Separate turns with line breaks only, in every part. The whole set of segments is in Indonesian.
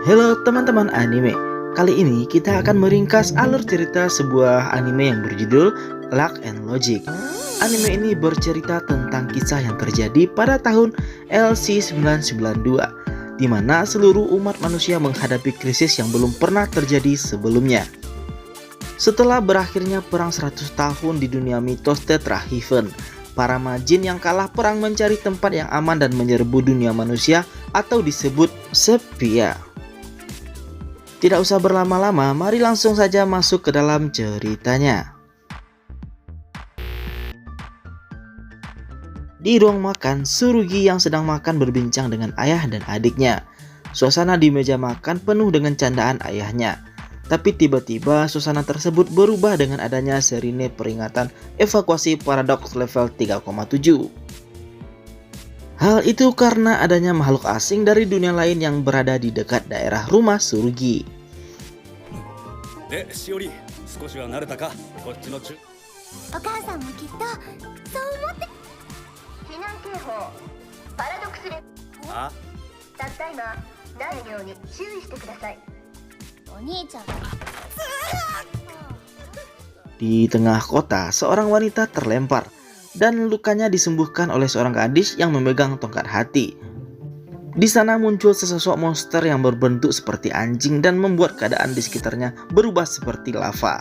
Halo teman-teman anime, kali ini kita akan meringkas alur cerita sebuah anime yang berjudul Lock and Logic. Anime ini bercerita tentang kisah yang terjadi pada tahun LC992, di mana seluruh umat manusia menghadapi krisis yang belum pernah terjadi sebelumnya. Setelah berakhirnya perang 100 tahun di dunia mitos Tetrahyphen, para majin yang kalah perang mencari tempat yang aman dan menyerbu dunia manusia atau disebut Sepia. Tidak usah berlama-lama, mari langsung saja masuk ke dalam ceritanya. Di ruang makan, Tsurugi yang sedang makan berbincang dengan ayah dan adiknya. Suasana di meja makan penuh dengan candaan ayahnya. Tapi tiba-tiba suasana tersebut berubah dengan adanya sirine peringatan evakuasi paradoks level 3,7. Hal itu karena adanya makhluk asing dari dunia lain yang berada di dekat daerah rumah Tsurugi. Di tengah kota, seorang wanita terlempar dan lukanya disembuhkan oleh seorang gadis yang memegang tongkat hati. Di sana muncul sesosok monster yang berbentuk seperti anjing dan membuat keadaan di sekitarnya berubah seperti lava.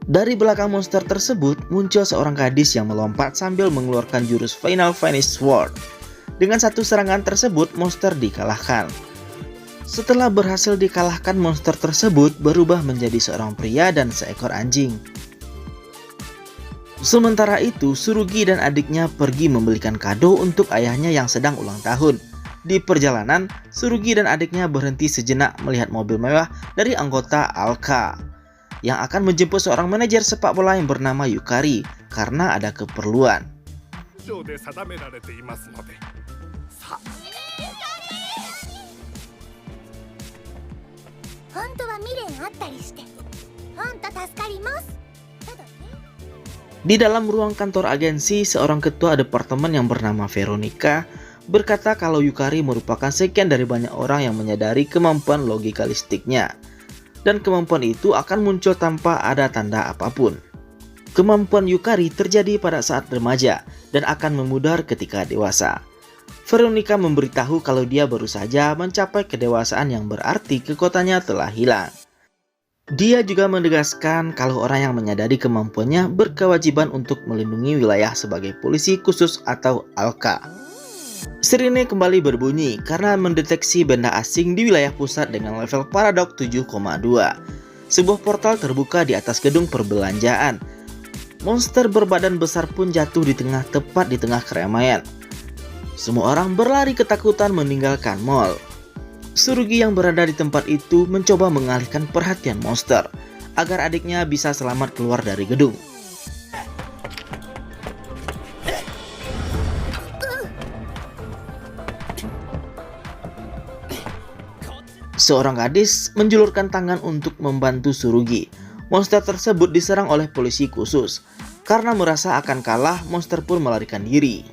Dari belakang monster tersebut muncul seorang gadis yang melompat sambil mengeluarkan jurus Final Finish Sword. Dengan satu serangan tersebut monster dikalahkan. Setelah berhasil dikalahkan, monster tersebut berubah menjadi seorang pria dan seekor anjing. Sementara itu, Tsurugi dan adiknya pergi membelikan kado untuk ayahnya yang sedang ulang tahun. Di perjalanan, Tsurugi dan adiknya berhenti sejenak melihat mobil mewah dari anggota Alka yang akan menjemput seorang manajer sepak bola yang bernama Yukari karena ada keperluan. Di dalam ruang kantor agensi, seorang ketua departemen yang bernama Veronica berkata kalau Yukari merupakan sekian dari banyak orang yang menyadari kemampuan logikalistiknya. Dan kemampuan itu akan muncul tanpa ada tanda apapun. Kemampuan Yukari terjadi pada saat remaja dan akan memudar ketika dewasa. Veronica memberitahu kalau dia baru saja mencapai kedewasaan yang berarti kekuatannya telah hilang. Dia juga menegaskan kalau orang yang menyadari kemampuannya berkewajiban untuk melindungi wilayah sebagai polisi khusus atau Alka. Sirine kembali berbunyi karena mendeteksi benda asing di wilayah pusat dengan level paradoks 7,2. Sebuah portal terbuka di atas gedung perbelanjaan. Monster berbadan besar pun jatuh tepat di tengah keramaian. Semua orang berlari ketakutan meninggalkan mall. Tsurugi yang berada di tempat itu mencoba mengalihkan perhatian monster agar adiknya bisa selamat keluar dari gedung. Seorang gadis menjulurkan tangan untuk membantu Tsurugi. Monster tersebut diserang oleh polisi khusus. Karena merasa akan kalah, monster pun melarikan diri.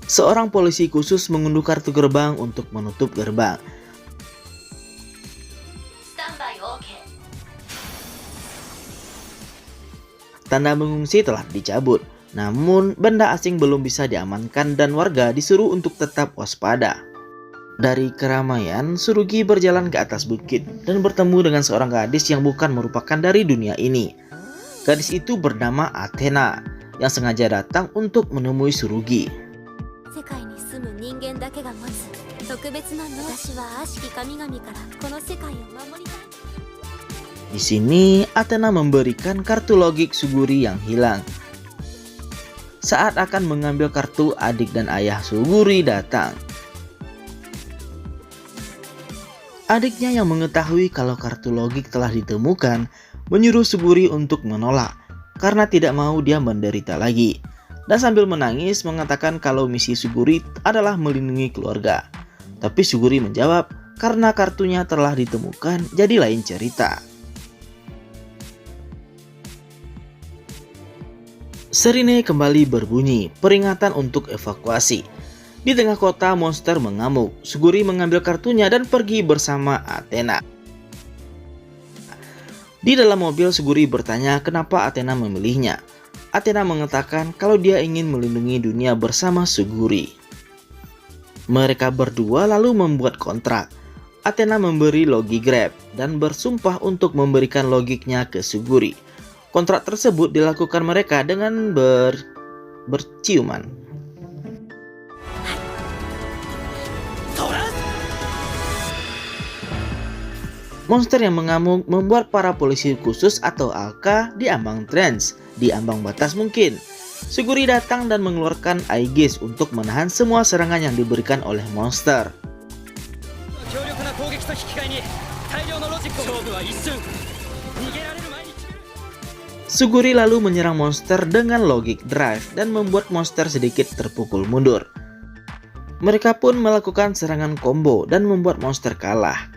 Seorang polisi khusus mengunduh kartu gerbang untuk menutup gerbang. Tanda mengungsi telah dicabut, namun benda asing belum bisa diamankan dan warga disuruh untuk tetap waspada. Dari keramaian, Tsurugi berjalan ke atas bukit dan bertemu dengan seorang gadis yang bukan merupakan dari dunia ini. Gadis itu bernama Athena, yang sengaja datang untuk menemui Tsurugi. Di sini, Athena memberikan kartu logik Suguri yang hilang. Saat akan mengambil kartu, adik dan ayah Suguri datang. Adiknya yang mengetahui kalau kartu logik telah ditemukan, menyuruh Suguri untuk menolak karena tidak mau dia menderita lagi. Dan sambil menangis mengatakan kalau misi Suguri adalah melindungi keluarga. Tapi Suguri menjawab karena kartunya telah ditemukan jadi lain cerita. Sirine kembali berbunyi, peringatan untuk evakuasi. Di tengah kota, monster mengamuk. Suguri mengambil kartunya dan pergi bersama Athena. Di dalam mobil, Suguri bertanya kenapa Athena memilihnya. Athena mengatakan kalau dia ingin melindungi dunia bersama Suguri. Mereka berdua lalu membuat kontrak. Athena memberi Logigrap dan bersumpah untuk memberikan logiknya ke Suguri. Kontrak tersebut dilakukan mereka dengan berciuman. Monster yang mengamuk membuat para polisi khusus atau Alka di ambang trans, di ambang batas mungkin. Suguri datang dan mengeluarkan Aegis untuk menahan semua serangan yang diberikan oleh monster. Suguri lalu menyerang monster dengan Logic Drive dan membuat monster sedikit terpukul mundur. Mereka pun melakukan serangan combo dan membuat monster kalah.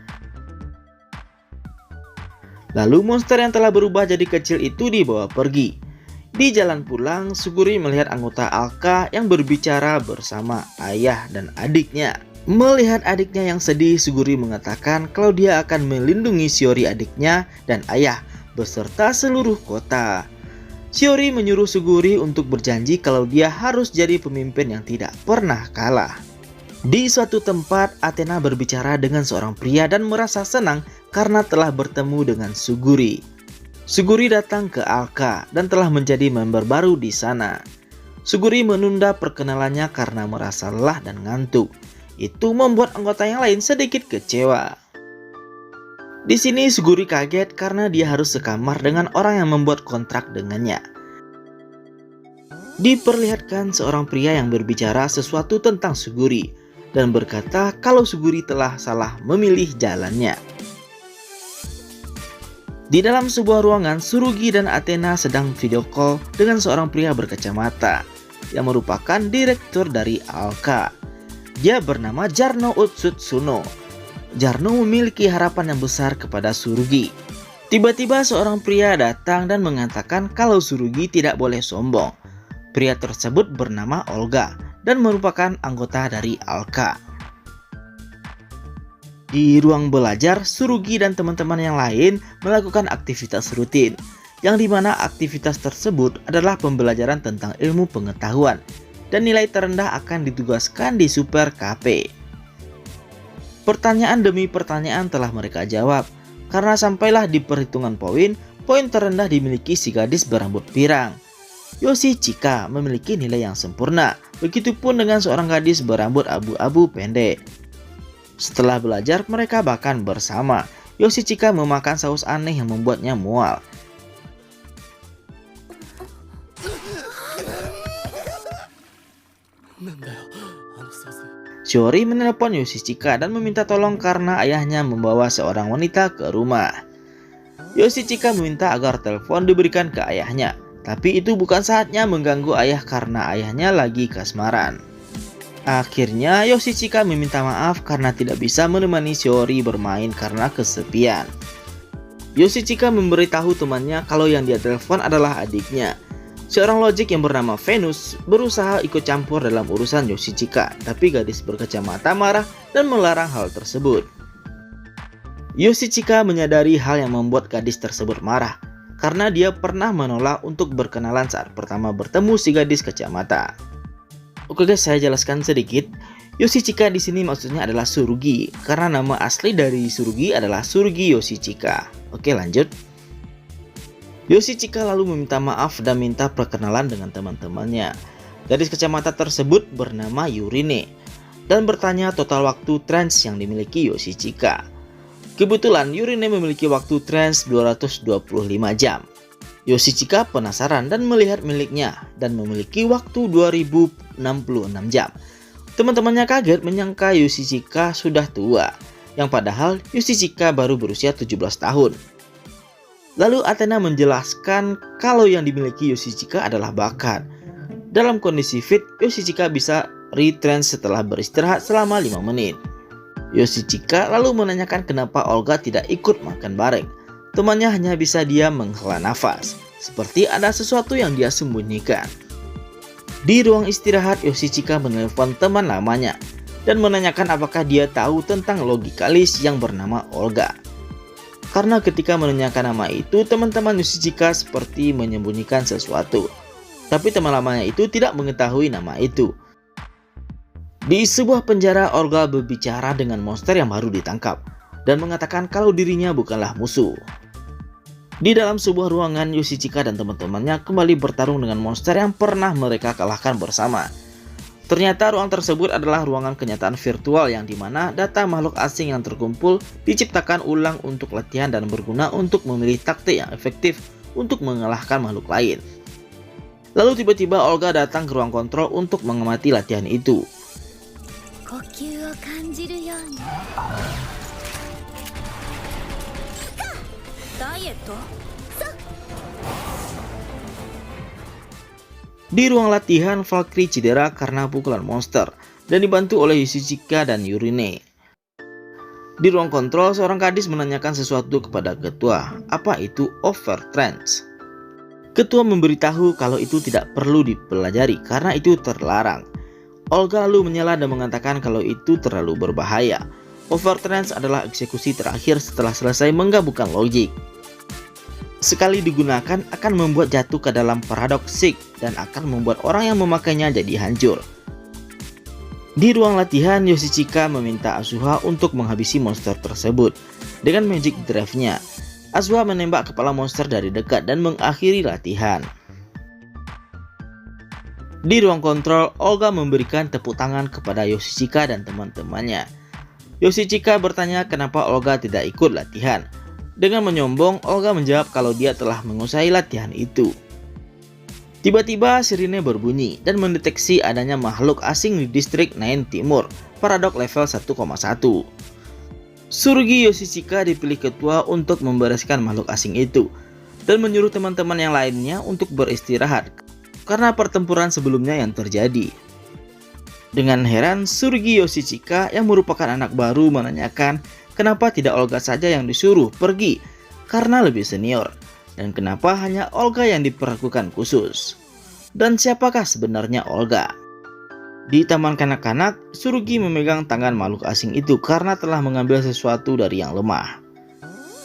Lalu monster yang telah berubah jadi kecil itu dibawa pergi. Di jalan pulang, Suguri melihat anggota Alka yang berbicara bersama ayah dan adiknya. Melihat adiknya yang sedih, Suguri mengatakan kalau dia akan melindungi Shiori adiknya dan ayah beserta seluruh kota. Shiori menyuruh Suguri untuk berjanji kalau dia harus jadi pemimpin yang tidak pernah kalah. Di suatu tempat, Athena berbicara dengan seorang pria dan merasa senang karena telah bertemu dengan Suguri. Suguri datang ke Alka dan telah menjadi member baru di sana. Suguri menunda perkenalannya karena merasa lelah dan ngantuk. Itu membuat anggota yang lain sedikit kecewa. Di sini Suguri kaget karena dia harus sekamar dengan orang yang membuat kontrak dengannya. Diperlihatkan seorang pria yang berbicara sesuatu tentang Suguri dan berkata kalau Suguri telah salah memilih jalannya. Di dalam sebuah ruangan, Tsurugi dan Athena sedang video call dengan seorang pria berkacamata yang merupakan direktur dari Alka. Dia bernama Jarno Utsutsuno. Jarno memiliki harapan yang besar kepada Tsurugi. Tiba-tiba seorang pria datang dan mengatakan kalau Tsurugi tidak boleh sombong. Pria tersebut bernama Olga dan merupakan anggota dari Alka. Di ruang belajar, Tsurugi dan teman-teman yang lain melakukan aktivitas rutin, yang dimana aktivitas tersebut adalah pembelajaran tentang ilmu pengetahuan, dan nilai terendah akan ditugaskan di Super KP. Pertanyaan demi pertanyaan telah mereka jawab, karena sampailah di perhitungan poin terendah dimiliki si gadis berambut pirang. Yoshitsika memiliki nilai yang sempurna, begitupun dengan seorang gadis berambut abu-abu pendek. Setelah belajar, mereka makan bersama. Yoshitsika memakan saus aneh yang membuatnya mual. Shiori menelpon Yoshitsika dan meminta tolong karena ayahnya membawa seorang wanita ke rumah. Yoshitsika meminta agar telepon diberikan ke ayahnya, tapi itu bukan saatnya mengganggu ayah karena ayahnya lagi kasmaran. Akhirnya Yoshitsika meminta maaf karena tidak bisa menemani Shiori bermain karena kesepian. Yoshitsika memberitahu temannya kalau yang dia telepon adalah adiknya. Seorang logic yang bernama Venus berusaha ikut campur dalam urusan Yoshitsika, tapi gadis berkacamata marah dan melarang hal tersebut. Yoshitsika menyadari hal yang membuat gadis tersebut marah, karena dia pernah menolak untuk berkenalan saat pertama bertemu si gadis kacamata. Oke guys, saya jelaskan sedikit. Yoshitsika di sini maksudnya adalah Tsurugi, karena nama asli dari Tsurugi adalah Tsurugi Yoshitsika. Oke, lanjut. Yoshitsika lalu meminta maaf dan minta perkenalan dengan teman-temannya. Gadis kacamata tersebut bernama Yurine dan bertanya total waktu trans yang dimiliki Yoshitsika. Kebetulan Yurine memiliki waktu trans 225 jam. Yoshitsika penasaran dan melihat miliknya dan memiliki waktu 2066 jam. Teman-temannya kaget menyangka Yoshitsika sudah tua, yang padahal Yoshitsika baru berusia 17 tahun. Lalu Athena menjelaskan kalau yang dimiliki Yoshitsika adalah bakat. Dalam kondisi fit, Yoshitsika bisa retrans setelah beristirahat selama 5 menit. Yoshichika lalu menanyakan kenapa Olga tidak ikut makan bareng. Temannya hanya bisa diam menghela nafas, seperti ada sesuatu yang dia sembunyikan. Di ruang istirahat, Yoshichika menelpon teman lamanya dan menanyakan apakah dia tahu tentang logikalis yang bernama Olga. Karena ketika menanyakan nama itu, teman-teman Yoshichika seperti menyembunyikan sesuatu. Tapi teman lamanya itu tidak mengetahui nama itu. Di sebuah penjara, Olga berbicara dengan monster yang baru ditangkap dan mengatakan kalau dirinya bukanlah musuh. Di dalam sebuah ruangan, Yoshichika dan teman-temannya kembali bertarung dengan monster yang pernah mereka kalahkan bersama. Ternyata ruang tersebut adalah ruangan kenyataan virtual yang dimana data makhluk asing yang terkumpul diciptakan ulang untuk latihan dan berguna untuk memilih taktik yang efektif untuk mengalahkan makhluk lain. Lalu tiba-tiba Olga datang ke ruang kontrol untuk mengamati latihan itu. Di ruang latihan, Valkyrie cedera karena pukulan monster dan dibantu oleh Yoshichika dan Yurine. Di ruang kontrol, seorang gadis menanyakan sesuatu kepada ketua. Apa itu overtrance? Ketua memberitahu kalau itu tidak perlu dipelajari karena itu terlarang. Olga lalu menyela dan mengatakan kalau itu terlalu berbahaya. Overtrance adalah eksekusi terakhir setelah selesai menggabungkan logik. Sekali digunakan akan membuat jatuh ke dalam paradoksik dan akan membuat orang yang memakainya jadi hancur. Di ruang latihan, Yoshichika meminta Asuha untuk menghabisi monster tersebut dengan magic drive-nya. Asuha menembak kepala monster dari dekat dan mengakhiri latihan. Di ruang kontrol, Olga memberikan tepuk tangan kepada Yoshichika dan teman-temannya. Yoshichika bertanya kenapa Olga tidak ikut latihan. Dengan menyombong, Olga menjawab kalau dia telah menguasai latihan itu. Tiba-tiba sirine berbunyi dan mendeteksi adanya makhluk asing di distrik Nain Timur, paradok level 1,1. Tsurugi Yoshichika dipilih ketua untuk membereskan makhluk asing itu dan menyuruh teman-teman yang lainnya untuk beristirahat karena pertempuran sebelumnya yang terjadi. Dengan heran, Tsurugi Yoshichika yang merupakan anak baru menanyakan kenapa tidak Olga saja yang disuruh pergi karena lebih senior, dan kenapa hanya Olga yang diperlakukan khusus. Dan siapakah sebenarnya Olga? Di taman kanak-kanak, Tsurugi memegang tangan makhluk asing itu karena telah mengambil sesuatu dari yang lemah.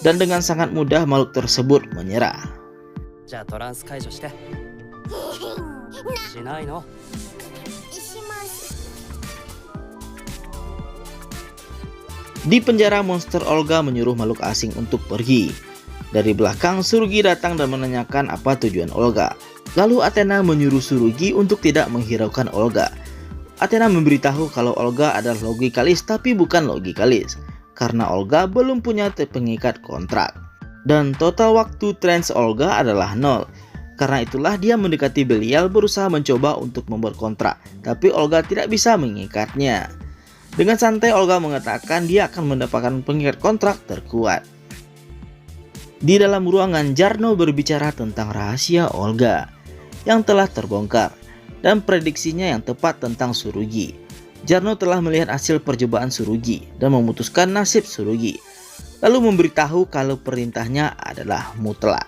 Dan dengan sangat mudah makhluk tersebut menyerah. Di penjara monster, Olga menyuruh makhluk asing untuk pergi. Dari belakang, Tsurugi datang dan menanyakan apa tujuan Olga. Lalu Athena menyuruh Tsurugi untuk tidak menghiraukan Olga. Athena memberitahu kalau Olga adalah logikalis tapi bukan logikalis, karena Olga belum punya pengikat kontrak. Dan total waktu trance Olga adalah 0. Karena itulah dia mendekati Belial berusaha mencoba untuk membuat kontrak, tapi Olga tidak bisa mengikatnya. Dengan santai Olga mengatakan dia akan mendapatkan pengikat kontrak terkuat. Di dalam ruangan, Jarno berbicara tentang rahasia Olga yang telah terbongkar dan prediksinya yang tepat tentang Tsurugi. Jarno telah melihat hasil percobaan Tsurugi dan memutuskan nasib Tsurugi, lalu memberitahu kalau perintahnya adalah mutlak.